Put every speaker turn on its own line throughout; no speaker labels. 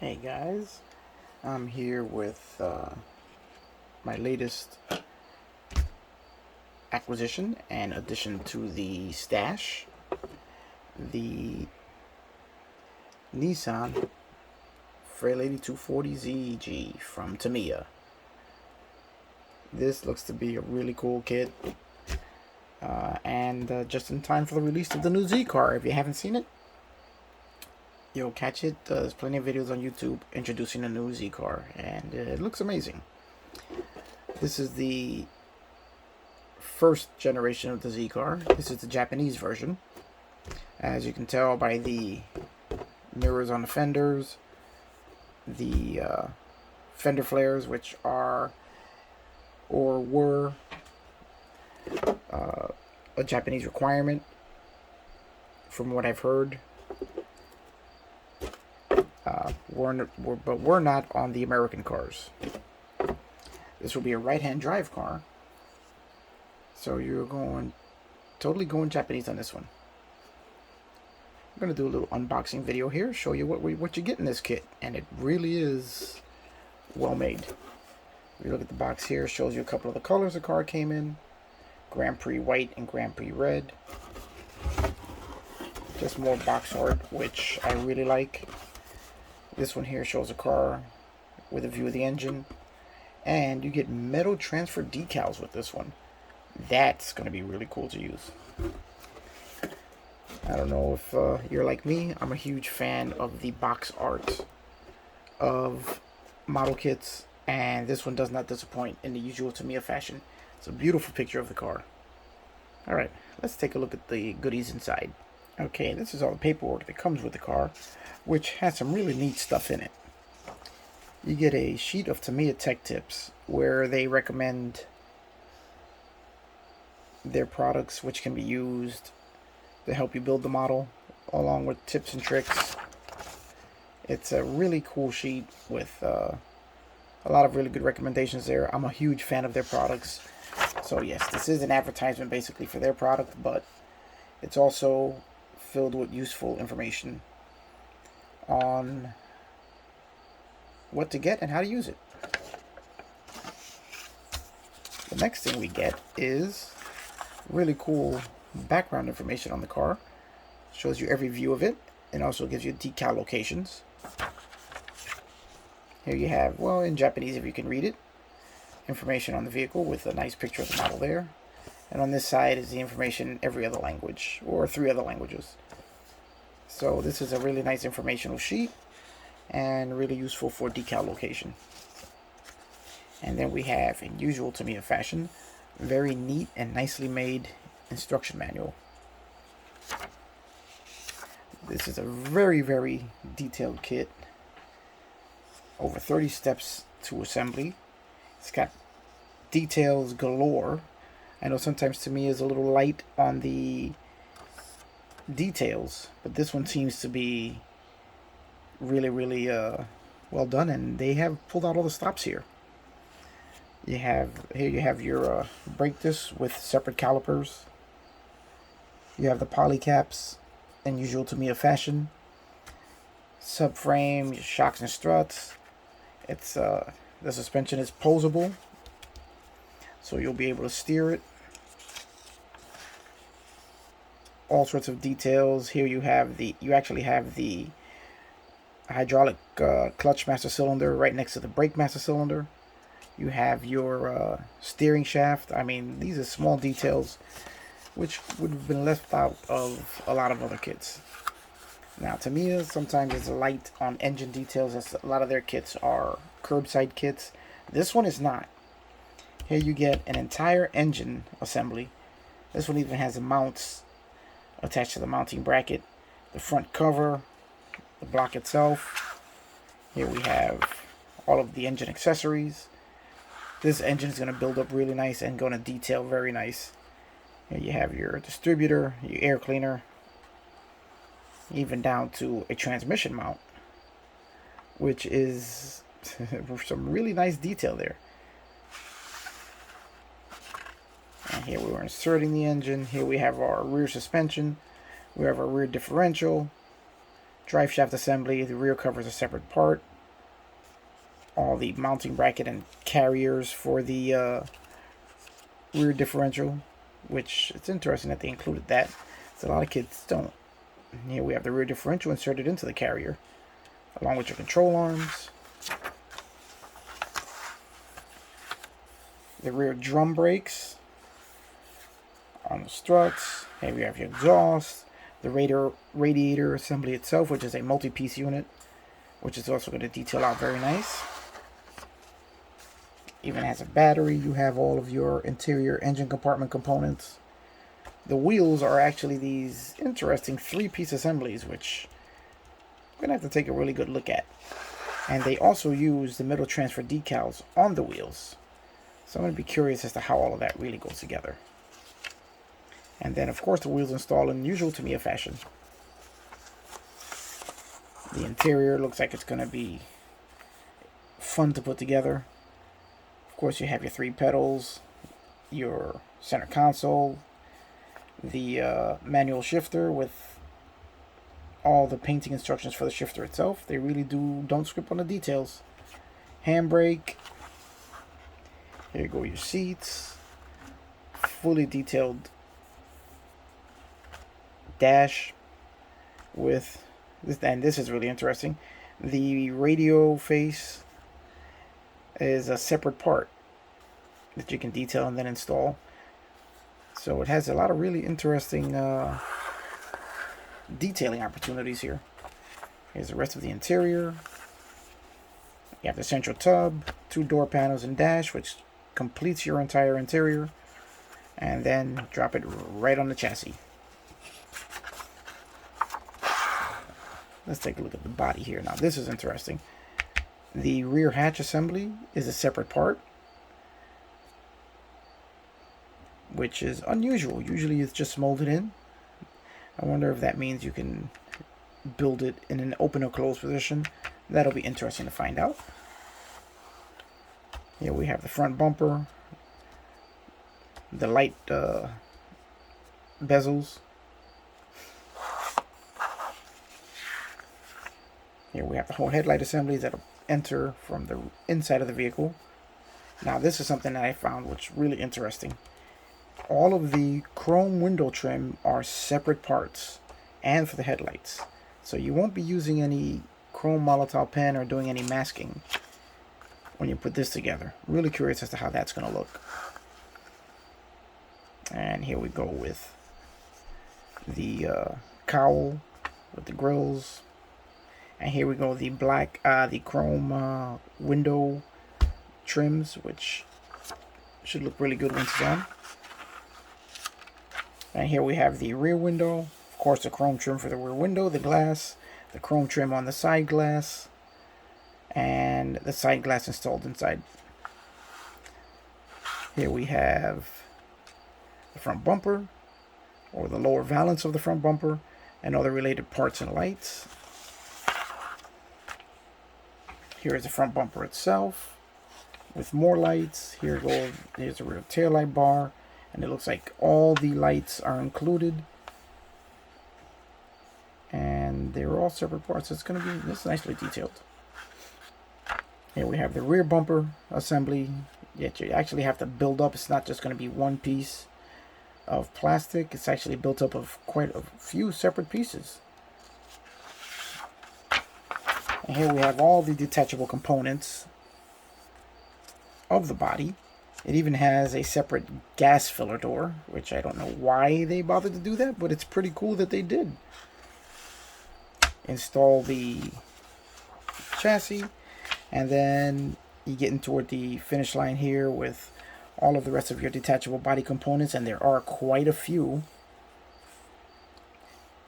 Hey guys, I'm here with my latest acquisition and addition to the stash, the Nissan fairlady 240ZG from Tamiya. This looks to be a really cool kit, and just in time for the release of the new Z car. If you haven't seen it, you'll catch it. There's plenty of videos on YouTube introducing the new Z car, and it looks amazing. This is the first generation of the Z car. This is the Japanese version. As you can tell by the mirrors on the fenders, the fender flares, which are or were a Japanese requirement from what I've heard. But we're not on the American cars. This will be a right-hand drive car, so you're totally going Japanese on this one. I'm gonna do a little unboxing video here, show you what you get in this kit, and it really is well made. If you look at the box here, it shows you a couple of the colors the car came in: Grand Prix white and Grand Prix red. Just more box art, which I really like. This one here shows a car with a view of the engine, and you get metal transfer decals with this one. That's going to be really cool to use. I don't know if you're like me. I'm a huge fan of the box art of model kits, and this one does not disappoint in the usual Tamiya fashion. It's a beautiful picture of the car. Alright, let's take a look at the goodies inside. Okay, this is all the paperwork that comes with the car, which has some really neat stuff in it. You get a sheet of Tamiya tech tips where they recommend their products which can be used to help you build the model, along with tips and tricks. It's a really cool sheet with a lot of really good recommendations there. I'm a huge fan of their products. So yes, this is an advertisement basically for their product, but it's also filled with useful information on what to get and how to use it. The next thing we get is really cool background information on the car. Shows you every view of it, and also gives you decal locations. Here you have, well, in Japanese if you can read it, information on the vehicle with a nice picture of the model there. And on this side is the information in every other language, or 3 other languages. So this is a really nice informational sheet, and really useful for decal location. And then we have, in usual Tamiya fashion, very neat and nicely made instruction manual. This is a very, very detailed kit. Over 30 steps to assembly. It's got details galore. I know sometimes Tamiya is a little light on the details, but this one seems to be really, really well done, and they have pulled out all the stops here. You have your brake disc with separate calipers. You have the poly caps in usual Tamiya fashion. Subframe, shocks and struts. It's the suspension is posable, so you'll be able to steer it. All sorts of details. Here you actually have the hydraulic clutch master cylinder right next to the brake master cylinder. You have your steering shaft. I mean, these are small details which would have been left out of a lot of other kits. Now, Tamiya sometimes is light on engine details, as a lot of their kits are curbside kits. This one is not. Here you get an entire engine assembly. This one even has the mounts attached to the mounting bracket, the front cover, the block itself. Here we have all of the engine accessories. This engine is going to build up really nice and going to detail very nice. Here you have your distributor, your air cleaner, even down to a transmission mount, which is some really nice detail there. And here we were inserting the engine. Here we have our rear suspension. We have our rear differential, drive shaft assembly. The rear cover is a separate part. all the mounting bracket and carriers for the rear differential, which it's interesting that they included that. So a lot of kids don't. And here we have the rear differential inserted into the carrier, along with your control arms, the rear drum brakes on the struts. Here we have your exhaust, the radiator assembly itself, which is a multi-piece unit, which is also going to detail out very nice. Even has a battery. You have all of your interior engine compartment components. The wheels are actually these interesting 3-piece assemblies, which I'm going to have to take a really good look at. And they also use the middle transfer decals on the wheels. So I'm going to be curious as to how all of that really goes together. And then, of course, the wheels installed in usual Tamiya fashion. The interior looks like it's going to be fun to put together. Of course, you have your 3 pedals, your center console, the manual shifter with all the painting instructions for the shifter itself. They really don't skip on the details. Handbrake. Here you go, your seats. Fully detailed dash with this, and this is really interesting. The radio face is a separate part that you can detail and then install. So it has a lot of really interesting detailing opportunities here. Here's the rest of the interior. You have the central tub, 2 door panels and dash, which completes your entire interior. And then drop it right on the chassis. Let's take a look at the body here. Now this is interesting. The rear hatch assembly is a separate part, which is unusual. Usually it's just molded in. I wonder if that means you can build it in an open or closed position. That'll be interesting to find out. Here we have the front bumper, the light bezels. Here we have the whole headlight assemblies that'll enter from the inside of the vehicle. Now this is something that I found which is really interesting. All of the chrome window trim are separate parts, and for the headlights. So you won't be using any chrome Molotov pen or doing any masking when you put this together. Really curious as to how that's going to look. And here we go with the cowl with the grills. And here we go, the black, the chrome window trims, which should look really good when it's done. And here we have the rear window. Of course, the chrome trim for the rear window, the glass, the chrome trim on the side glass, and the side glass installed inside. Here we have the front bumper, or the lower valance of the front bumper, and other related parts and lights. Here is the front bumper itself with more lights. Here's a rear tail light bar, and it looks like all the lights are included, and they're all separate parts. It's going to be this nicely detailed. Here we have the rear bumper assembly. Yet you actually have to build up. It's not just going to be one piece of plastic. It's actually built up of quite a few separate pieces. And here we have all the detachable components of the body. It even has a separate gas filler door, which I don't know why they bothered to do that, but it's pretty cool that they did. Install the chassis, and then you get toward the finish line here with all of the rest of your detachable body components, and there are quite a few.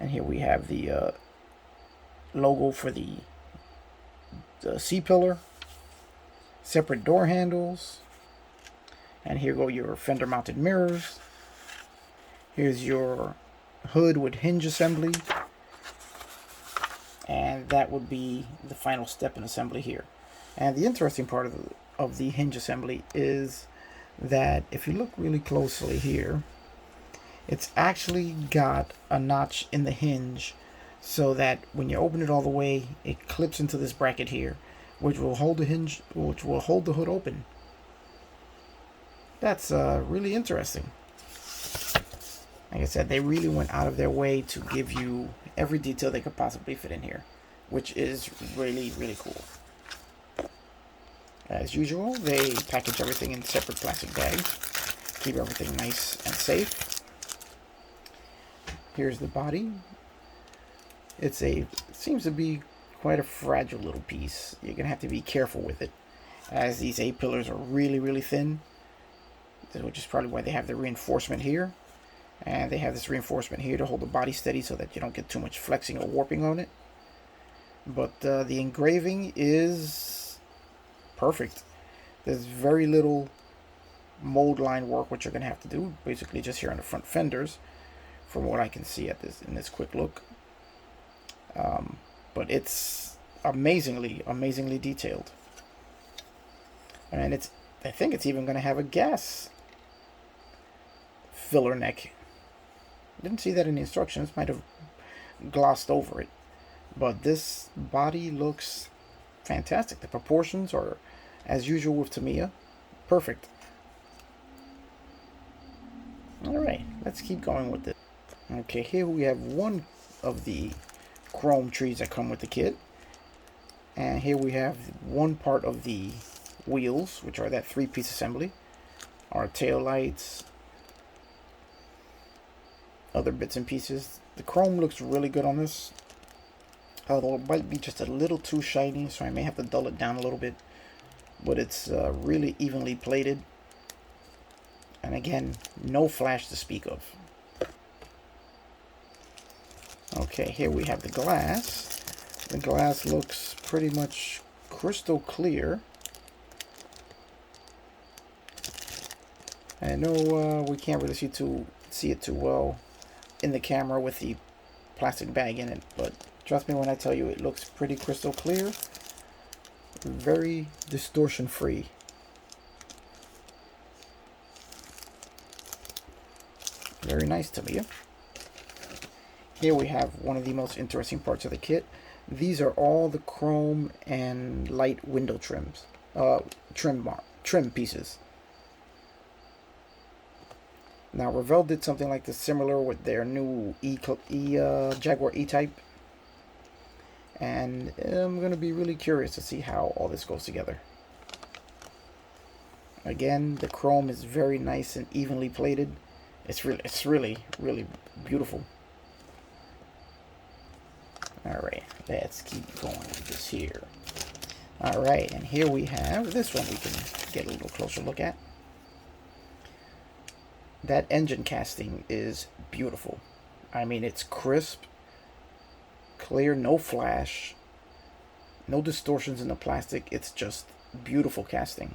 And here we have the logo for the C-pillar, separate door handles, and here go your fender mounted mirrors. Here's your hood with hinge assembly, and that would be the final step in assembly here. And the interesting part of the hinge assembly is that if you look really closely here, it's actually got a notch in the hinge, so that when you open it all the way, it clips into this bracket here, which will hold the hinge, which will hold the hood open. That's really interesting. Like I said, they really went out of their way to give you every detail they could possibly fit in here, which is really, really cool. As usual, they package everything in separate plastic bags, keep everything nice and safe. Here's the body. It seems to be quite a fragile little piece. You're gonna have to be careful with it, as these A-pillars are really, really thin, which is probably why they have the reinforcement here. And they have this reinforcement here to hold the body steady so that you don't get too much flexing or warping on it. But the engraving is perfect. There's very little mold line work which you're going to have to do. Basically just here on the front fenders, from what I can see in this quick look. But it's amazingly detailed. And I think it's even going to have a gas filler neck. Didn't see that in the instructions, might have glossed over it. But this body looks fantastic. The proportions are, as usual with Tamiya, perfect. Alright, let's keep going with this. Okay, here we have one of the chrome trees that come with the kit. And here we have one part of the wheels, which are that 3-piece assembly. Our tail lights, other bits and pieces. The chrome looks really good on this, although it might be just a little too shiny, so I may have to dull it down a little bit. But it's really evenly plated, and again, no flash to speak of. Okay, here we have the glass. The glass looks pretty much crystal clear. I know we can't really see it too well in the camera with the plastic bag in it, but trust me when I tell you it looks pretty crystal clear, very distortion free. Very nice to me. Here we have one of the most interesting parts of the kit. These are all the chrome and light window trim pieces. Now, Revell did something like this similar with their new Jaguar E-Type. And I'm going to be really curious to see how all this goes together. Again, the chrome is very nice and evenly plated. It's really beautiful. Alright, let's keep going with this here. Alright, and here we have this one we can get a little closer look at. That engine casting is beautiful. I mean, it's crisp, clear, no flash, no distortions in the plastic. It's just beautiful casting.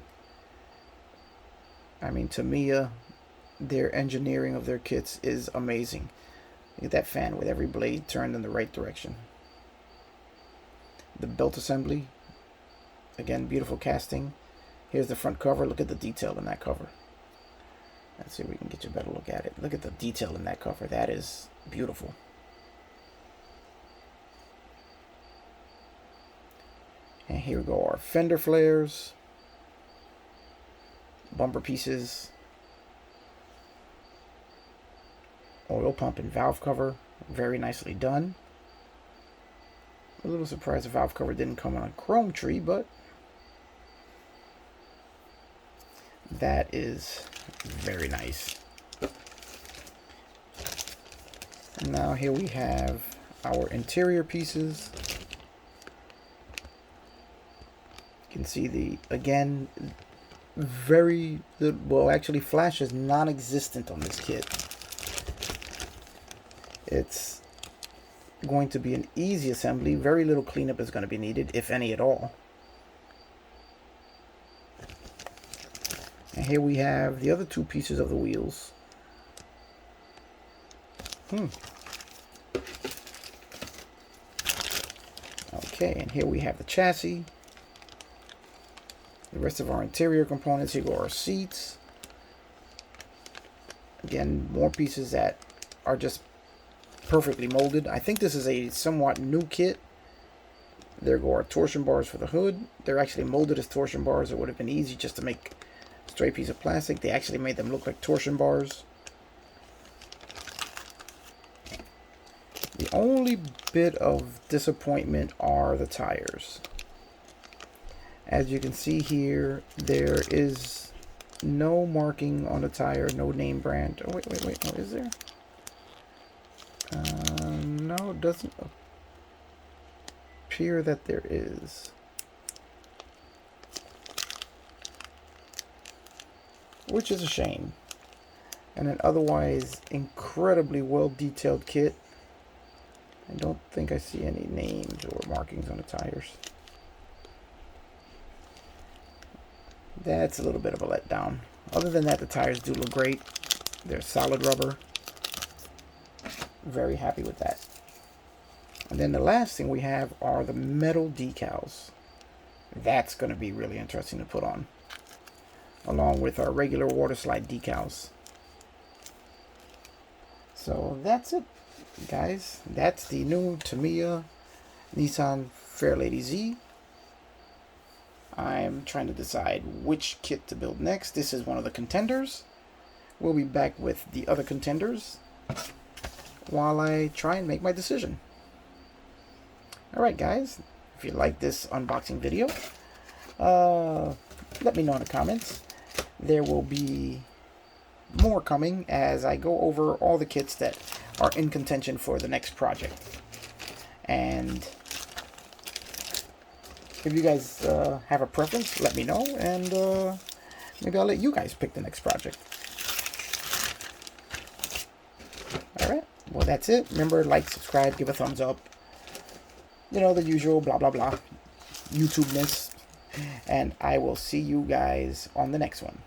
I mean, Tamiya, their engineering of their kits is amazing. Look at that fan with every blade turned in the right direction. The belt assembly, again, beautiful casting. Here's the front cover. Look at the detail in that cover. Let's see if we can get you a better look at it. Look at the detail in that cover. That is beautiful. And here we go, our fender flares, bumper pieces, oil pump and valve cover. Very nicely done. A little surprised the valve cover didn't come on a chrome tree, but that is very nice. And now here we have our interior pieces. You can see again, well, actually flash is non-existent on this kit. It's going to be an easy assembly. Very little cleanup is going to be needed, if any at all. And here we have the other two pieces of the wheels. Okay, and here we have the chassis. The rest of our interior components. Here go our seats. Again, more pieces that are just perfectly molded. I think this is a somewhat new kit. There go our torsion bars for the hood. They're actually molded as torsion bars. It would have been easy just to make a straight piece of plastic. They actually made them look like torsion bars. The only bit of disappointment are the tires. As you can see here, there is no marking on the tire, no name brand. Oh, wait. Oh, is there? No, it doesn't appear that there is. Which is a shame. And an otherwise incredibly well-detailed kit. I don't think I see any names or markings on the tires. That's a little bit of a letdown. Other than that, the tires do look great. They're solid rubber. Very happy with that. And then the last thing we have are the metal decals. That's going to be really interesting to put on, along with our regular water slide decals. So that's it, guys. That's the new Tamiya Nissan Fairlady Z. I'm trying to decide which kit to build next. This is one of the contenders. We'll be back with the other contenders while I try and make my decision. Alright guys, if you like this unboxing video, let me know in the comments. There will be more coming as I go over all the kits that are in contention for the next project. And if you guys have a preference, let me know, and maybe I'll let you guys pick the next project. Alright, well that's it. Remember, like, subscribe, give a thumbs up. You know, the usual blah blah blah YouTube-ness. And I will see you guys on the next one.